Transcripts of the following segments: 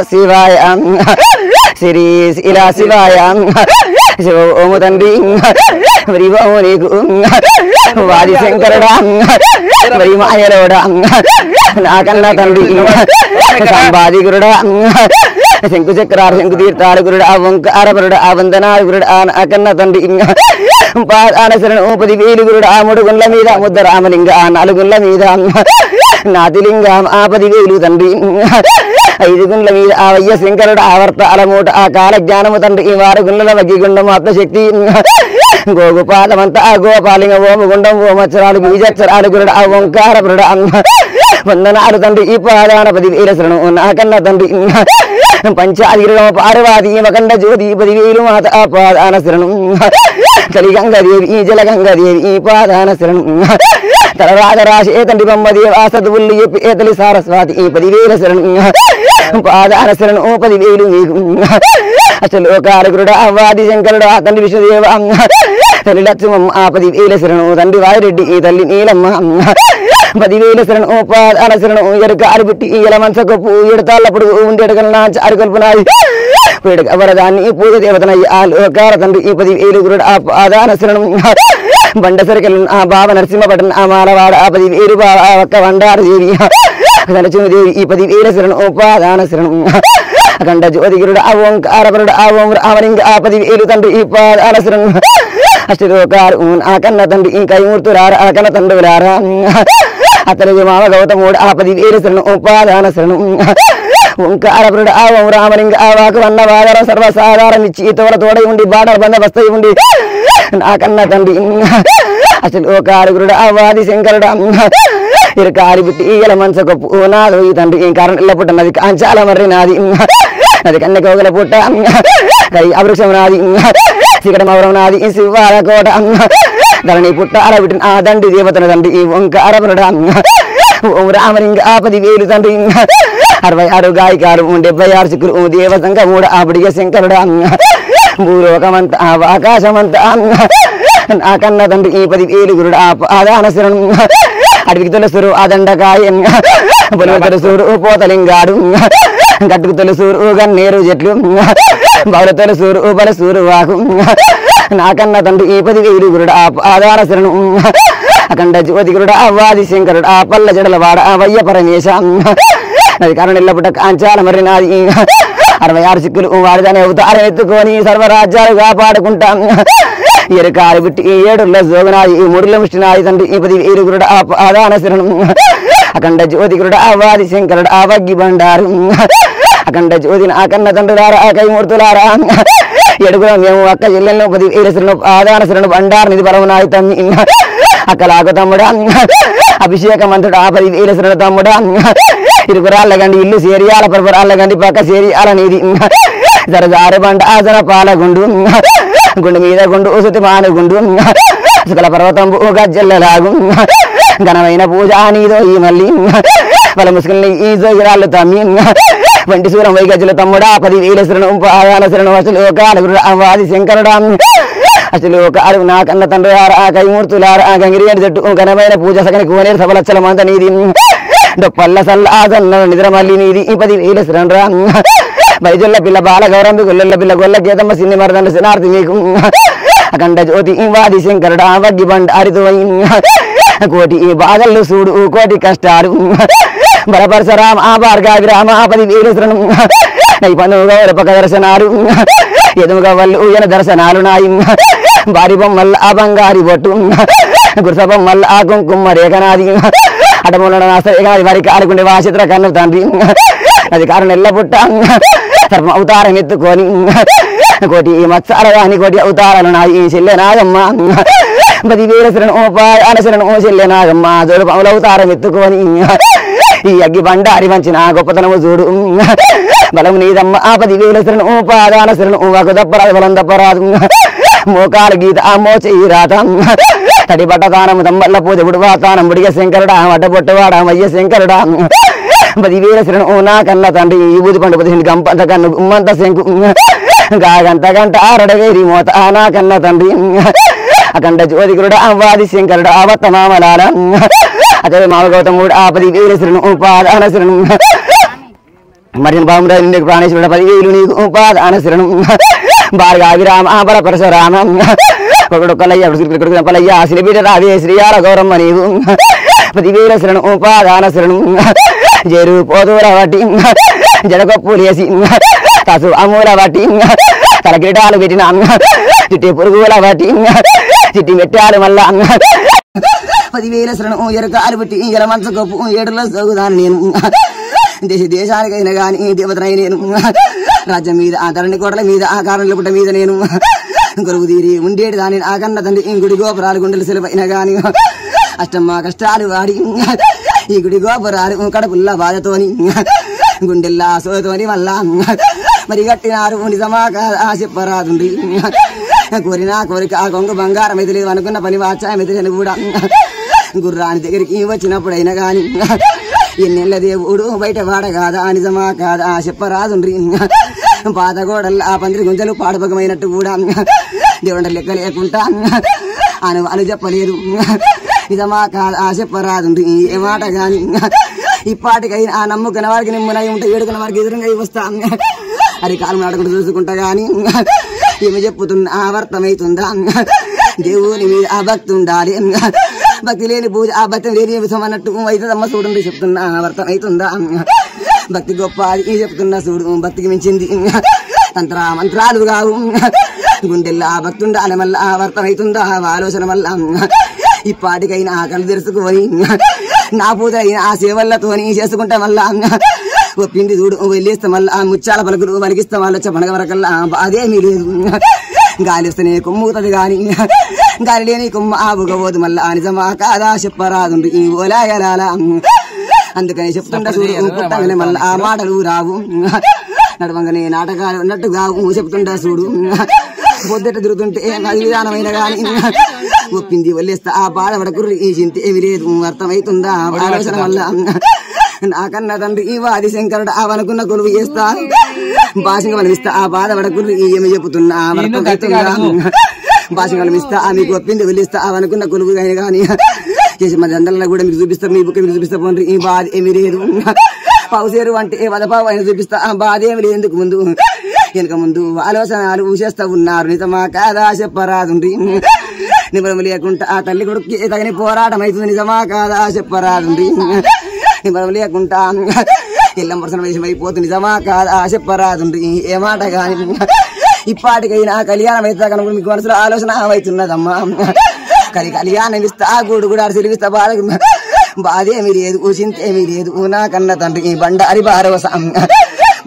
శివాయ శ్రీ శిలా శివాయ శివోము తండ్రి మరి నీకు వాది శంకరుడా మరి మాయలోడా నాకన్నా తండ్రి సంబాదిగురుడా శంకు చక్రాలు శంకు తీర్థాలు గురుడా ఓంకార గురుడా వందనాలు గురుడా నాకన్నా తండ్రి పాదాన శరణు 10,000 గురుడా 3 గుండ్ల మీద ముద్ద రామలింగ 4 గుండ్ల మీద నాదిలింగం 10,000 తండ్రి 5 గుండ్ల మీద వయ్య శంకరుడు ఆవర్త అలమూట ఆ కాల జ్ఞానము తండ్రి 6 గుండ్ల వగ్గిగుండం ఆత్మశక్తి గోగుపాదమంతా గోపాలింగ ఓమగుండం ఓమచ్చరాలు బీజచ్చరాలు గురుడు ఓంకార గురుడు వందనాలు తండ్రి ఈ పాదాన 10,000 శరణు నాకన్నా తండ్రి పంచాదిగిరిగమ పార్వతి మకండ జ్యోతి 10,000 మాత ఆ పాదాన శరణు కలిగంగదేవి ఈ జలగంగదేవి ఈ పాదాన శరణు తలరాజరాశి తండ్రి బొమ్మదేవ సద్వుల్లి ఏతలి సారస్వాతి ఈ 10,000 శరణు పాదాన శరణు 10,000 మీకు అష్టలోకాల గురుడు వాది శంకరుడు తండ్రి విష్ణుదేవ తల్లి లక్ష్మమ్మ 10,000 శరణు తండ్రి వాయిరెడ్డి ఈ తల్లి నీలమ్మ 10,000 శరణు పాదాన శరణు ఎరుకారు పుట్టి ఇలా మనసకొప్పు ఎడతాళ్ళప్పుడు ఉండేటకల్నా చారు కల్పనాయి వరదాన్ని పూజ దేవతనయ్యి ఆ లోకాల తండ్రి ఈ 10,000 గురుడు ఆ పాదాన శరణు బండ సరికలు ఆ బావ నరసింహపట్నం ఆ మాలవాడ 10,000 బావ ఒక్క వండారు దేవి నరసింహదేవి ఈ 10,000 శరణు పాదాన శరణు అఖండ జ్యోతిగిరుడు ఆ ఓంకారవరుడు ఆ ఓం రామలింగ ఆ 10,000 తండ్రి ఈ పాదాన శరణు అష్టలోకాలు ఆ కన్న తండ్రి ఈ కైమూర్తులారా ఆ కన్న తండ్రులారా అతనికి మామ గౌతముడు ఆ 10,000 శరణం ఉపాదాన శరణం ఓంకారపురుడు ఆ ఓం రామలింగ ఆ వాకు అన్న వాదర సర్వసాధారం ఇచ్చి తోడై ఉండి బాటలు బంద వస్తాయి ఉండి నాకన్న తండ్రి అసలు ఒక ఆరుగురుడు ఆ వాది శంకరుడు ఇరకారి బిట్టి ఈగల మనసు గొప్ప నాదు ఈ తండ్రి కారణం పుట్ట నది కాంచాల మర్రి నాది అది కన్న కోగల పుట్ట కై అవృక్షం నాది శిఖరమవరం నాది శివాల కోట ధరణి పుట్ట అలా బిట్టిన ఆ దండి దేవతన తండ్రి ఈ ఓంకారపురుడు ఓం రామలింగ ఆ 10,000 తండ్రి 66 గాయకాలు 76 శిఖరు దేవసంగ 3 ఆవిడిగ శంకరుడు భూలోకమంతా ఆకాశమంతా నాకన్న తండ్రి ఈ 10,000 గురుడు ఆ పాదాన శరణం అడవికి తొలసూరు ఆ దండకాయ పొలుగు తొలసూరు పోతలింగాడు గట్టుకు తొలసూరు గన్నేరు చెట్లు బౌల తొలసూరు బలసూరు వాకు నాకన్న తండ్రి ఈ 10,000 గురుడు ఆ పాదాన శరణం అఖండ జ్యోతిగురుడు ఆ వాది శంకరుడు ఆ పల్ల జడలవాడ ఆ వయ్య పరమేశ అది కారణం ఎల్లపుట కాంచాల మరి నాది 66 సిక్కులు వాడిదాని అవతారం ఎత్తుకొని సర్వరాజ్యాలు కాపాడుకుంటాం ఎరకాలు బిట్టి 7 జోగనాది 3 ముష్టినాది తండ్రి ఈ 10,000 గురుడు ఆ పాదాన శరణం అఖండ జ్యోతిగురుడు ఆ వాది శంకరుడు ఆ వగ్గి బండారు అఖండ జ్యోతిని ఆ కన్న తండ్రులారా ఆ కైమూర్తులారా ఎడుగులో మేము అక్క చెల్లెల్లో 10,000 శరణం ఆదాన శరణం బండారు నిధి పరమనాది తమ్మి అక్కలాకు తమ్ముడా అభిషేక మంత్రుడు ఆ 10,000 శరణు తమ్ముడా ఇరుగురాళ్ళ గండి ఇల్లు సేరియాల పరపరాళ్ళ గండి పక్క సేరియాల నీది జరజారు బండ ఆసన పాలగుండు గుండు మీద గుండు సుతి మానుగుండు సుకల పర్వతంబు గజ్జెల్లలాగు ఘనమైన పూజ నీదో ఈ మళ్ళీ వాళ్ళ ముసుగుల్ని ఈ జోగిరాళ్ళు తమ్మి వంటి సూరం వైగజ్జుల తమ్ముడా 10,000 శరణం పాదాన శరణం అసలు కాలుగురు వాది శంకరుడా అసలు ఒక అడుగు నాకన్న తండ్రి ఆ కైమూర్తులారా గంగిరిగడి చెట్టు ఘనమైన పూజ సగని కోనేరు సభలచ్చల మంత నీది డొప్పల్ల సల్లాసన్న నిద్ర మళ్ళీ నీది 10,000 శరణం రా బైజుల్ల పిల్ల బాల గౌరంబి గొల్లెల్ల పిల్ల గొల్ల గీతమ్మ సిన్ని మరదండ శనార్థి మీకు అఖండ జ్యోతి వాది శంకరుడా వగ్గి బండ అరితో కోటి బాధలు చూడు కోటి కష్టాలు బలపరశరామ ఆ భార్గావిరామ ఆ 10,000 శరణం నైపను గౌరపక దర్శనాలు ఎదుముగా వాళ్ళు ఈయన దర్శనాలు నాయి భారీ బొమ్మల్ల ఆ బంగారి బొట్టు గురుస బొమ్మల్ల ఆ కుంకుమ రేఖనాది అడముల నాది వారికి ఆడుకుండే వాచిత్ర కన్ను తండ్రి అది కారణం ఎల్ల పుట్ట సర్వ అవతారం ఎత్తుకొని కోటి మత్సాల కాని కోటి అవతారాలు నాయి చెల్లె నాగమ్మ 10,000 శరణం పాదాన శరణం చెల్లె నాగమ్మ జోడు పముల అవతారం ఎత్తుకొని ఈ అగ్గి బండారి మంచిన గొప్పతనము చూడు బలం నీదమ్మ ఆ 10,000 శరణం పాదాన శరణం వాకు దప్పరాదు బలం దప్పరాదు మోకాలు గీత ఆ మోచెయ్యి రాత తడి బట్టతానము తమ్మల్ల పూజ బుడివాతానం బుడిగ శంకరుడా వడ్డ పొట్టవాడా మయ్య శంకరుడా 10,000 శరణం నా కన్న తండ్రి ఈ బూది పండు 15 గంపంత కన్ను గుమ్మంత శంకు గాగంత గంట ఆరడవేరి మోత నా కన్న తండ్రి అఖండ జ్యోతిగురుడు వాది శంకరుడు ఆవత్త మామలాల అదే మామ గౌతముడు ఆ 10,000 శరణం పాదాన శరణం మరి బాబురాజు నీకు ప్రాణేశ్వరుడు 10,000 నీకు పాదాన శరణం భార్గావిరామ బల పరశురామ కొడుకు కొలయ్య పలయ్య శ్రీబిడ్డ రావే శ్రీయాల గౌరమ్మ నీవు 10,000 శరణం పాదాన శరణం జేరు పోదూర వాటి జడగొప్పులేసి తసు అమూల వాటి తల కిరీటాలు పెట్టిన చిట్టి పురుగుల వాటి చిట్టి మెట్టాలు మళ్ళా 10,000 శరణం ఎరకాలు పెట్టి ఎల మనసు గొప్పు 7 సోగుదాను నేను దేశానికైనా గాని దేవతనై నేను రాజ్యం మీద ఆ ధరణి కోటల మీద ఆ కారణల పుట్ట మీద నేను గొరుగు తీరి ఉండేటి దాని ఆ కన్న తండ్రి ఈ గుడి గోపురాలు గుండెలు సెలవైనా గాని అష్టమ్మ కష్టాలు వాడి ఈ గుడి గోపురాలు కడుపుల్లా బాధతోని గుండెల్లా సోతోని మళ్ళా మరి కట్టినారు నిజమా కాదా చెప్పరాదుండ్రి కోరిన కోరిక ఆ కొంగు బంగారం అయితే లేదు అనుకున్న పని వాచామెతని కూడా గుర్రాని దగ్గరికి వచ్చినప్పుడైనా గాని ఎన్నెళ్ళ దేవుడు బయట వాడ కాదా నిజమా కాదా చెప్పరాదుండ్రి పాత గోడల్లా ఆ పందిరి గుంజలు పాడపకమైనట్టు కూడా దేవుడు లెక్క లేకుండా అను చెప్పలేదు నిజమా కాదా చెప్పరాదుండ్రి ఏ మాట గాని ఇప్పటికైనా ఆ నమ్ముకున్న వారికి నిమ్మునై ఉంటే ఏడుకున్న వారికి ఎదురుగా వస్తా అది కాలం నాడుకుంటూ చూసుకుంటా గాని ఏమి చెప్పుతున్నా ఆవర్తమైతుందా దేవుని మీద ఆ భక్తి ఉండాలి భక్తి లేని పూజ ఆ భక్తి లేని అన్నట్టు అవుతుందమ్మ చూడండి చెప్తున్నా ఆవర్తమైతుందా భక్తి గొప్ప అది చెప్తున్నా చూడు భక్తికి మించింది తంత్ర మంత్రాలు కావు గుండెల్లా ఆ భక్తి ఉండాలి మళ్ళా ఆవర్తమైతుందా ఆలోచన వల్ల ఇప్పటికైనా కళ్ళు తెరుచుకొని నా పూజ ఆ సేవలతోని చేసుకుంటా మళ్ళా ఓ పిండి చూడు వెళ్ళేస్తే మళ్ళా ఆ ముచ్చాల పలుకులు వలిగిస్తే వాళ్ళు వచ్చే పండగ వరకల్లా అదేమీ లేదు గాలి వస్తేనే కొమ్ముతుంది గాని గాలి లేని కొమ్మ ఆవుగబోదు మళ్ళా నిజమా కాదా చెప్పరాదు ఈ ఓలాయలాలా అందుకని చెప్తుంటా చూడు పుట్టగానే మళ్ళా ఆ మాటలు రావు నడవంగానే నాటకాలు ఉన్నట్టుగా చెప్తుంటా చూడు పొద్దుట తిరుగుతుంటే అది విధానమైన గాని ఒప్పింది వల్లేస్తా ఆ బాధపడకుర్రి ఈ చింత ఏమి లేదు అర్థమవుతుందా ఆలోచన వల్ల నాకన్నా తండ్రి ఈ వాది శంకరుడు అవనుకున్న కొలువు చేస్తా భాషగా వలమిస్తా ఆ బాధపడకుర్రి ఏమి చెబుతున్నా భాషగా వలమిస్తా మీకు ఒప్పింది వెళ్ళిస్తా అవనుకున్న కొలువు కానీ చేసి మరి అందరిలో కూడా మీకు చూపిస్తా మీ బుక్ మీకు చూపిస్తా పోండి ఈ బాధ ఏమి లేదు పావుసేరు అంటే వదపావు అయినా చూపిస్తా ఆ బాధ ఏమి లేదు ఎందుకు ముందు వెనుక ముందు ఆలోచనలు చేస్తా ఉన్నారు నిజమా కాదా చెప్పరాదుండ్రి నిబరం లేకుండా ఆ తల్లి కొడుకు తగిన పోరాటం అవుతుంది నిజమా కాదా చెప్పరాదుండ్రి నిబరం లేకుండా ఎల్లం పర్సన వేషం అయిపోతుంది నిజమా కాదా చెప్పరాదుండ్రి ఏ మాట కాని ఇప్పటికైనా కళ్యాణం అయితే కనుక మీకు మనసులో ఆలోచన అవుతున్నదమ్మా కళ్యాణం ఇస్తా గూడు కూడా సెలివిస్తా బాధేమీ లేదు చింత ఏమీ లేదు నా కన్న తండ్రి బండారి భారవస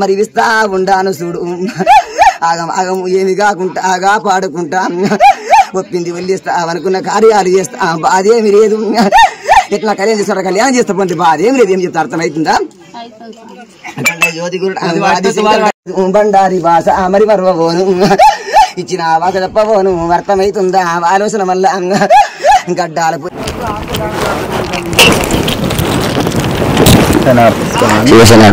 మరి విస్తా ఉండాను చూడు ఆగము ఏమి కాకుండా ఆగా పాడుకుంటా ఒప్పింది వెళ్ళిస్తా అనుకున్న కార్యాలు చేస్తా బాధేమి లేదు ఎట్లా కళ్యాణం చేస్తారా కళ్యాణం చేస్తా పోండి బాధేమి లేదు ఏం చెప్తా అర్థమవుతుందా బండారి భాష మరి మరవబోను ఇచ్చిన భాష తప్పబోను అర్థమవుతుందా ఆలోచన వల్ల గడ్డాల శివసేన